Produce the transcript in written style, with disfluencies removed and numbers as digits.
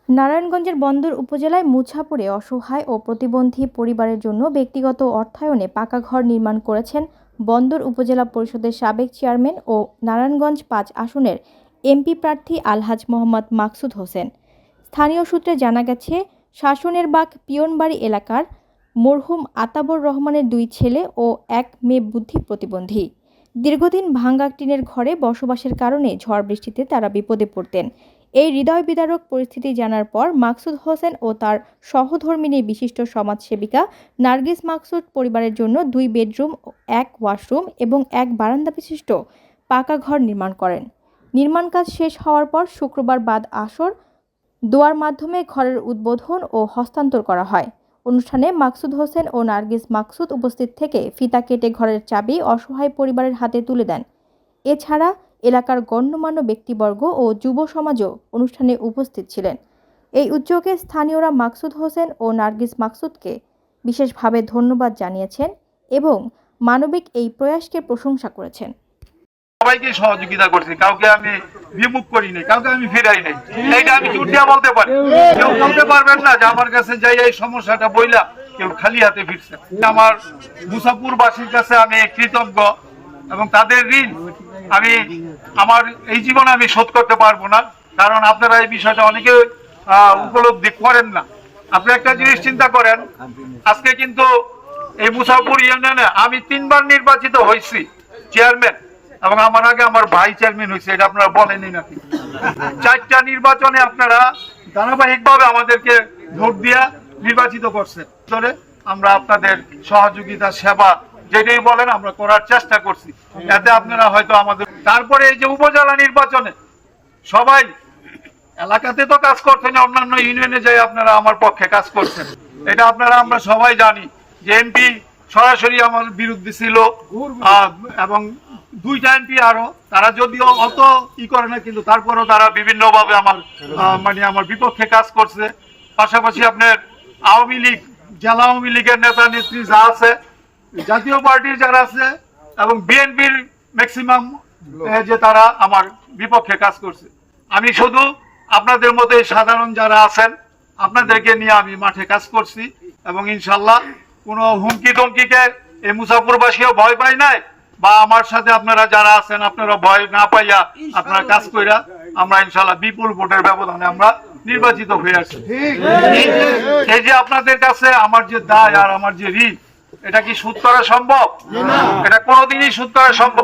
নারায়ণগঞ্জের বন্দর উপজেলায় মুছাপুরে অসহায় ও প্রতিবন্ধী পরিবারের জন্য ব্যক্তিগত অর্থায়নে পাকা ঘর নির্মাণ করেছেন বন্দর উপজেলা পরিষদের সাবেক চেয়ারম্যান ও নারায়ণগঞ্জ ৫ আসনের এমপি প্রার্থী আলহাজ মোহাম্মদ মাকসুদ হোসেন। স্থানীয় সূত্রে জানা গেছে, শাসনের বাগ পিয়নবাড়ি এলাকার মরহুম আতাবর রহমানের 2 ছেলে ও 1 মেয়ে বুদ্ধি প্রতিবন্ধী। দীর্ঘদিন ভাঙা টিনের ঘরে বসবাসের কারণে ঝড় বৃষ্টিতে তারা বিপদে পড়তেন। এই হৃদয় বিদারক পরিস্থিতি জানার পর মাকসুদ হোসেন ও তার সহধর্মিণী বিশিষ্ট সমাজসেবিকা নার্গিস মাকসুদ পরিবারের জন্য 2 বেডরুম, 1 ওয়াশরুম এবং 1 বারান্দা বিশিষ্ট পাকা ঘর নির্মাণ করেন। নির্মাণ কাজ শেষ হওয়ার পর শুক্রবার বাদ আসর দোয়ার মাধ্যমে ঘরের উদ্বোধন ও হস্তান্তর করা হয়। অনুষ্ঠানে মাকসুদ হোসেন ও নার্গিস মাকসুদ উপস্থিত থেকে ফিতা কেটে ঘরের চাবি অসহায় পরিবারের হাতে তুলে দেন। এছাড়া এলাকার গণ্যমান্য ব্যক্তিবর্গ ও যুব সমাজও অনুষ্ঠানে উপস্থিত ছিলেন। এই উদ্যোগে স্থানীয়রা মাকসুদ হোসেন ও নার্গিস মাকসুদকে বিশেষভাবে ধন্যবাদ জানিয়েছেন এবং মানবিক এই প্রয়াসকে প্রশংসা করেছেন। সবাইকে সহযোগিতা করছি, কাউকে আমি বিমুখ করি নাই, কাউকে আমি ফিরাই নাই। এইটা আমি জোর দিয়ে বলতে পারি। কেউ বলতে পারবেন না যে আমার কাছে যাই এই সমস্যাটা বইলা কেউ খালি হাতে ফিরছে। আমার মুসাপুরবাসীর কাছে আমি কৃতজ্ঞ এবং তাদের ঋণ আমি আমার এই জীবনে আমি শোধ করতে পারবো না, কারণ আপনারা এই বিষয়টা অনেকে উপলব্ধি করেন না। আপনি একটা জিনিস চিন্তা করেন, আজকে কিন্তু এই মুসাপুর ইউনিয়নে আমি 3 বার নির্বাচিত হয়েছি চেয়ারম্যান, এবং আমার আগে আমার ভাই চেয়ারম্যান হয়েছে, এটা আপনারা বলেনই নাকি? 4টা নির্বাচনে আপনারা ধারাবাহিকভাবে আমাদেরকে ভোট দিয়া নির্বাচিত করছেন। আমরা আপনাদের সহযোগিতা সেবা যেটাই বলেন আমরা করার চেষ্টা করছি, এতে আপনারা হয়তো আমাদের। তারপরে এই যে উপজেলা নির্বাচনে সবাই এলাকাতে তো কাজ করছেন, অন্যান্য ইউনিয়নে যাই আপনারা আমার পক্ষে কাজ করছেন। এটা আপনারা আমরা সবাই জানি যে এমপি সরাসরি আমার বিরুদ্ধে ছিল এবং 2টা এমপি আরো, তারা যদিও অত করে না, কিন্তু তারপরও তারা বিভিন্ন ভাবে আমার আমার বিপক্ষে কাজ করছে। পাশাপাশি আপনার আওয়ামী লীগ, জেলা আওয়ামী লীগের নেতা নেত্রী যা আছে, জাতীয় পার্টির যারা আছে এবং বিএনপির ম্যাক্সিমাম যে তারা আমার বিপক্ষে কাজ করছে। আমি শুধু আপনাদের মতো সাধারণ যারা আছেন আপনাদেরকে নিয়ে আমি মাঠে কাজ করছি এবং ইনশাল্লাহ কোনো হুমকি ধমকিকে এই মুসাফরবাসীও ভয় পায় নাই, বা আমার সাথে আপনারা যারা আছেন আপনারা ভয় না পাইয়া আপনারা কাজ কইরা আমরা ইনশাল্লাহ বিপুল ভোটের ব্যবধানে আমরা নির্বাচিত হয়ে আসছি। এই যে আপনাদের কাছে আমার যে দায় আর আমার যে ঋণ, এটা কি শোধ করা সম্ভব? এটা কোনোদিনই শোধ করা সম্ভব